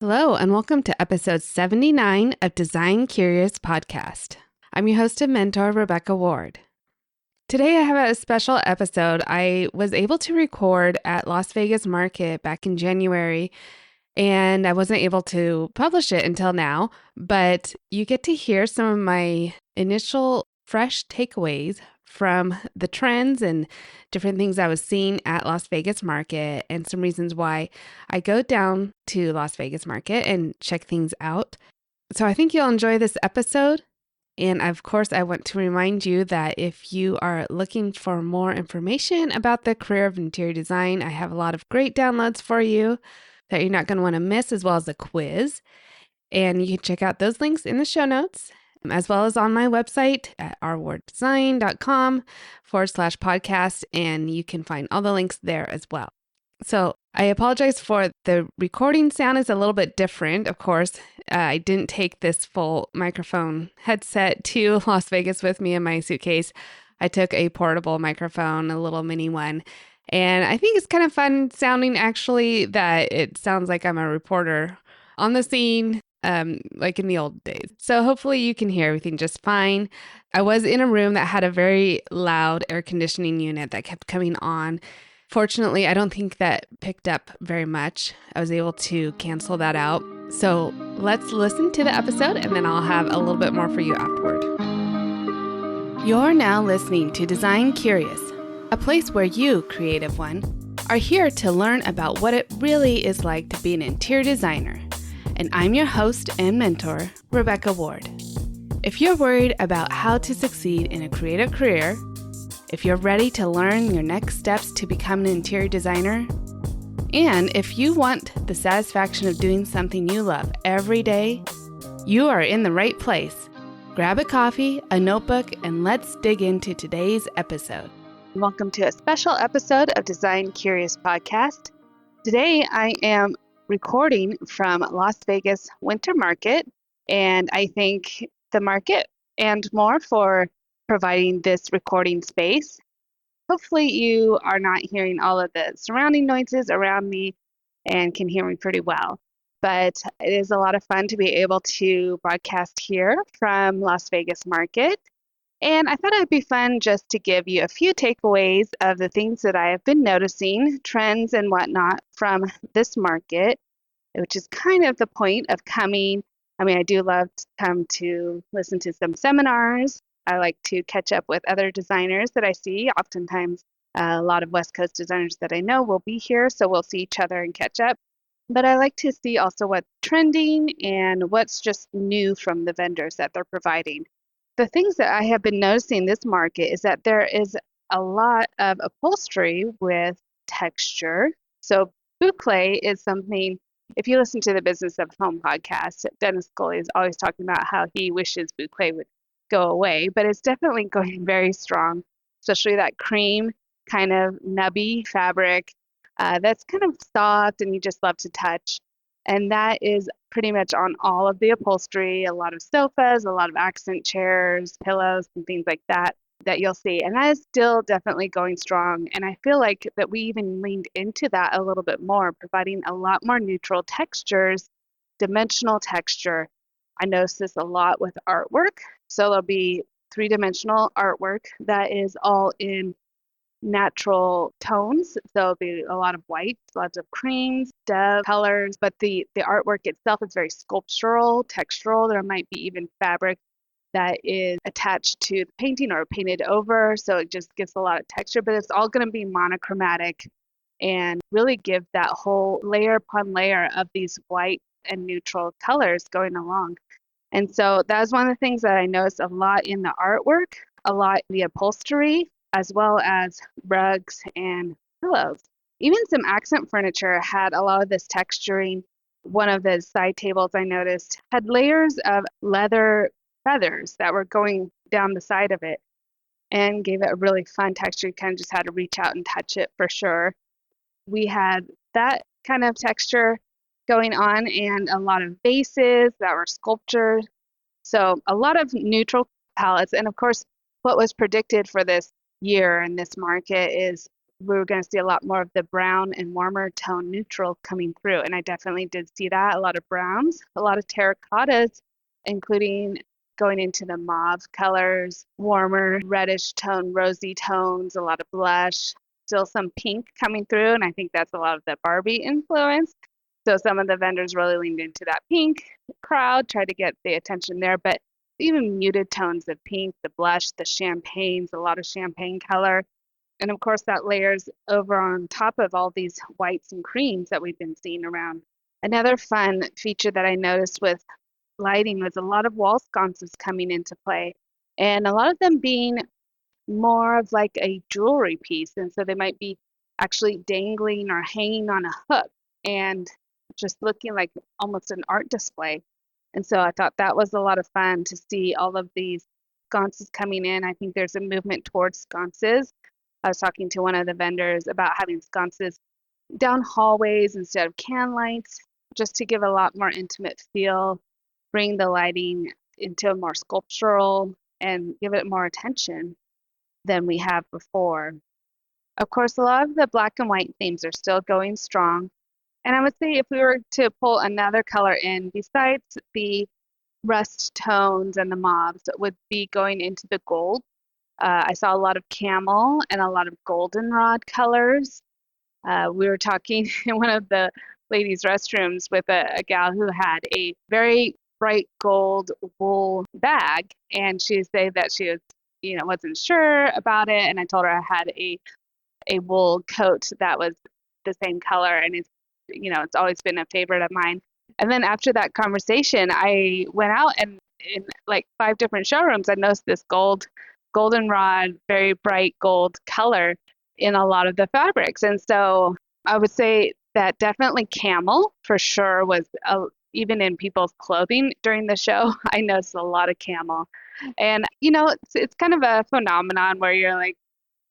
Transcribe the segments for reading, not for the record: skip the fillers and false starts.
Hello, and welcome to episode 79 of Design Curious Podcast. I'm your host and mentor, Rebecca Ward. Today I have a special episode I was able to record at Las Vegas Market back in January, and I wasn't able to publish it until now, but you get to hear some of my initial fresh takeaways from the trends and different things I was seeing at Las Vegas Market and some reasons why I go down to Las Vegas Market and check things out. So I think you'll enjoy this episode. And of course, I want to remind you that if you are looking for more information about the career of interior design, I have a lot of great downloads for you that you're not going to want to miss, as well as a quiz. And you can check out those links in the show notes, as well as on my website at rwarddesign.com/podcast. And you can find all the links there as well. So I apologize for the recording sound is a little bit different. Of course, I didn't take this full microphone headset to Las Vegas with me in my suitcase. I took a portable microphone, a little mini one. And I think it's kind of fun sounding actually that it sounds like I'm a reporter on the scene, like in the old days. So hopefully you can hear everything just fine. I was in a room that had a very loud air conditioning unit that kept coming on. Fortunately, I don't think that picked up very much. I was able to cancel that out. So let's listen to the episode and then I'll have a little bit more for you afterward. You're now listening to Design Curious, a place where you, creative one, are here to learn about what it really is like to be an interior designer. And I'm your host and mentor, Rebecca Ward. If you're worried about how to succeed in a creative career, if you're ready to learn your next steps to become an interior designer, and if you want the satisfaction of doing something you love every day, you are in the right place. Grab a coffee, a notebook, and let's dig into today's episode. Welcome to a special episode of Design Curious Podcast. Today I am recording from Las Vegas Winter Market, and I thank the market and more for providing this recording space. Hopefully you are not hearing all of the surrounding noises around me and can hear me pretty well. But it is a lot of fun to be able to broadcast here from Las Vegas Market. And I thought it would be fun just to give you a few takeaways of the things that I have been noticing, trends and whatnot from this market, which is kind of the point of coming. I mean, I do love to come to listen to some seminars. I like to catch up with other designers that I see. Oftentimes, a lot of West Coast designers that I know will be here, so we'll see each other and catch up. But I like to see also what's trending and what's just new from the vendors that they're providing. The things that I have been noticing in this market is that there is a lot of upholstery with texture. So boucle is something, if you listen to the Business of Home podcast, Dennis Scully is always talking about how he wishes boucle would go away, but it's definitely going very strong, especially that cream kind of nubby fabric that's kind of soft and you just love to touch. And that is pretty much on all of the upholstery, a lot of sofas, a lot of accent chairs, pillows, and things like that you'll see. And that is still definitely going strong. And I feel like that we even leaned into that a little bit more, providing a lot more neutral textures, dimensional texture. I notice this a lot with artwork. So there'll be three-dimensional artwork that is all in natural tones. So there'll be a lot of whites, lots of creams, dove colors, but the artwork itself is very sculptural, textural. There might be even fabric that is attached to the painting or painted over. So it just gives a lot of texture, but it's all going to be monochromatic and really give that whole layer upon layer of these white and neutral colors going along. And so that was one of the things that I noticed a lot in the artwork, a lot in the upholstery, as well as rugs and pillows. Even some accent furniture had a lot of this texturing. One of the side tables I noticed had layers of leather feathers that were going down the side of it and gave it a really fun texture. You kind of just had to reach out and touch it for sure. We had that kind of texture going on and a lot of vases that were sculptured. So a lot of neutral palettes. And of course, what was predicted for this year in this market is we were going to see a lot more of the brown and warmer tone neutral coming through. And I definitely did see that. A lot of browns, a lot of terracottas, including going into the mauve colors, warmer reddish tone, rosy tones, a lot of blush, still some pink coming through. And I think that's a lot of the Barbie influence. So some of the vendors really leaned into that pink crowd, tried to get the attention there. But even muted tones of pink, the blush, the champagnes, a lot of champagne color. And of course, that layers over on top of all these whites and creams that we've been seeing around. Another fun feature that I noticed with lighting was a lot of wall sconces coming into play, and a lot of them being more of like a jewelry piece. And so they might be actually dangling or hanging on a hook and just looking like almost an art display. And so I thought that was a lot of fun to see all of these sconces coming in. I think there's a movement towards sconces. I was talking to one of the vendors about having sconces down hallways instead of can lights, just to give a lot more intimate feel, bring the lighting into a more sculptural and give it more attention than we have before. Of course, a lot of the black and white themes are still going strong. And I would say if we were to pull another color in, besides the rust tones and the mauves, it would be going into the gold. I saw a lot of camel and a lot of goldenrod colors. We were talking in one of the ladies' restrooms with a gal who had a very bright gold wool bag, and she said that she was, wasn't sure about it. And I told her I had a wool coat that was the same color, and it's always been a favorite of mine. And then after that conversation, I went out and in like 5 different showrooms, I noticed this goldenrod, very bright gold color in a lot of the fabrics. And so I would say that definitely camel for sure was even in people's clothing during the show. I noticed a lot of camel. And it's kind of a phenomenon where you're like,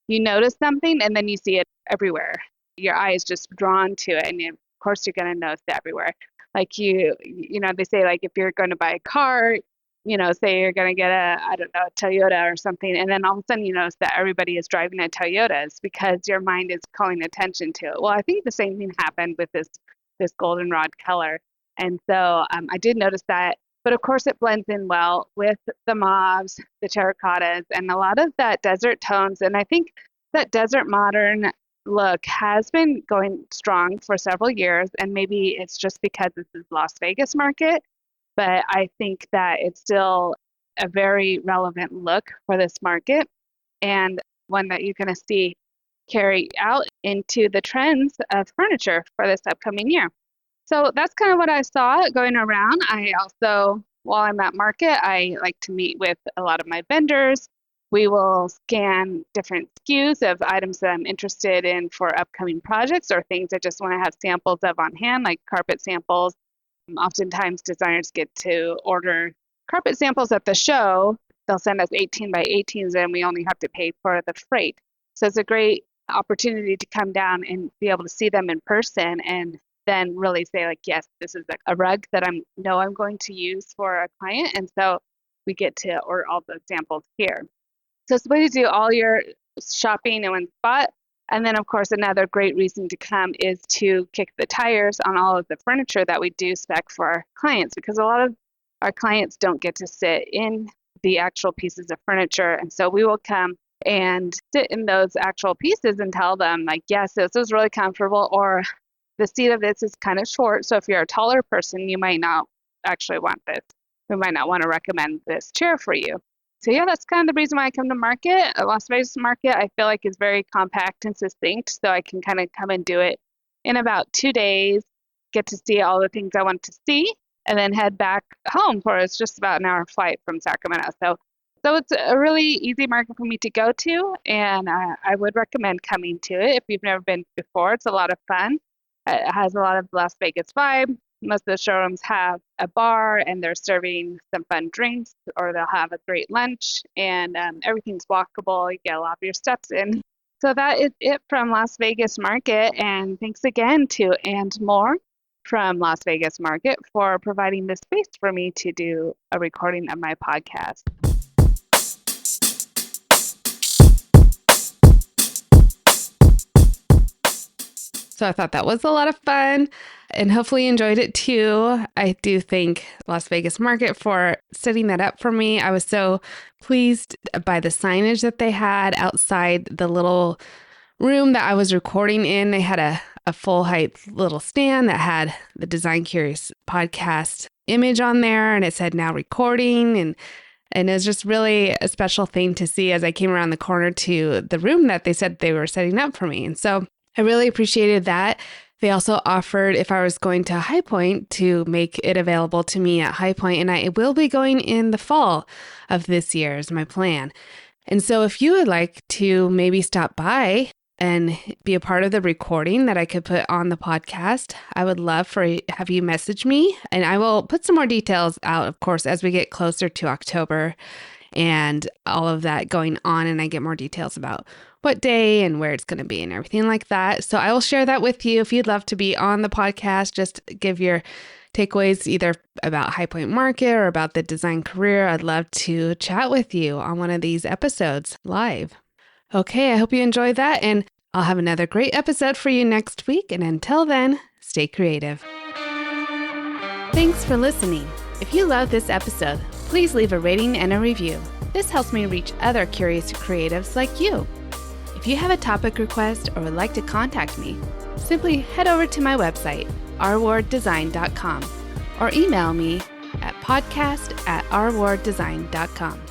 you notice something and then you see it everywhere. Your eye is just drawn to it, and of course you're going to notice it everywhere. Like they say, like, if you're going to buy a car, say you're going to get I don't know, a Toyota or something, and then all of a sudden you notice that everybody is driving a Toyota. It's because your mind is calling attention to it. Well, I think the same thing happened with this goldenrod color. And so I did notice that. But of course, it blends in well with the mauves, the terracottas, and a lot of that desert tones. And I think that desert modern look has been going strong for several years. And maybe it's just because this is Las Vegas market, but I think that it's still a very relevant look for this market, and one that you're going to see carry out into the trends of furniture for this upcoming year. So that's kind of what I saw going around. I also, while I'm at market, I like to meet with a lot of my vendors. We will scan different SKUs of items that I'm interested in for upcoming projects or things I just want to have samples of on hand, like carpet samples. Oftentimes designers get to order carpet samples at the show. They'll send us 18 by 18s and we only have to pay for the freight. So it's a great opportunity to come down and be able to see them in person and then really say, like, yes, this is a rug that I'm going to use for a client. And so we get to order all the samples here. So it's a way to do all your shopping in one spot. And then, of course, another great reason to come is to kick the tires on all of the furniture that we do spec for our clients, because a lot of our clients don't get to sit in the actual pieces of furniture. And so we will come and sit in those actual pieces and tell them, like, yes, this is really comfortable, or the seat of this is kind of short. So if you're a taller person, you might not actually want this. We might not want to recommend this chair for you. So yeah, that's kind of the reason why I come to market. Las Vegas market, I feel like is very compact and succinct, so I can kind of come and do it in about 2 days, get to see all the things I want to see, and then head back home for it's just about an hour flight from Sacramento. So it's a really easy market for me to go to, and I would recommend coming to it if you've never been before. It's a lot of fun. It has a lot of Las Vegas vibe. Most of the showrooms have a bar and they're serving some fun drinks, or they'll have a great lunch, and everything's walkable. You get a lot of your steps in. So that is it from Las Vegas Market. And thanks again to And More from Las Vegas Market for providing this space for me to do a recording of my podcast. So I thought that was a lot of fun and hopefully you enjoyed it too. I do thank Las Vegas Market for setting that up for me. I was so pleased by the signage that they had outside the little room that I was recording in. They had a full height little stand that had the Design Curious podcast image on there, and it said now recording, and it was just really a special thing to see as I came around the corner to the room that they said they were setting up for me. And so I really appreciated that. They also offered if I was going to High Point to make it available to me at High Point, and I will be going in the fall of this year is my plan. And so if you would like to maybe stop by and be a part of the recording that I could put on the podcast, I would love for have you message me, and I will put some more details out, of course, as we get closer to October and all of that going on, and I get more details about what day and where it's going to be and everything like that. So I will share that with you. If you'd love to be on the podcast, just give your takeaways either about High Point Market or about the design career. I'd love to chat with you on one of these episodes live. Okay, I hope you enjoyed that, and I'll have another great episode for you next week. And until then, stay creative. Thanks for listening. If you love this episode, please leave a rating and a review. This helps me reach other curious creatives like you. If you have a topic request or would like to contact me, simply head over to my website, rwarddesign.com, or email me at podcast@rwarddesign.com.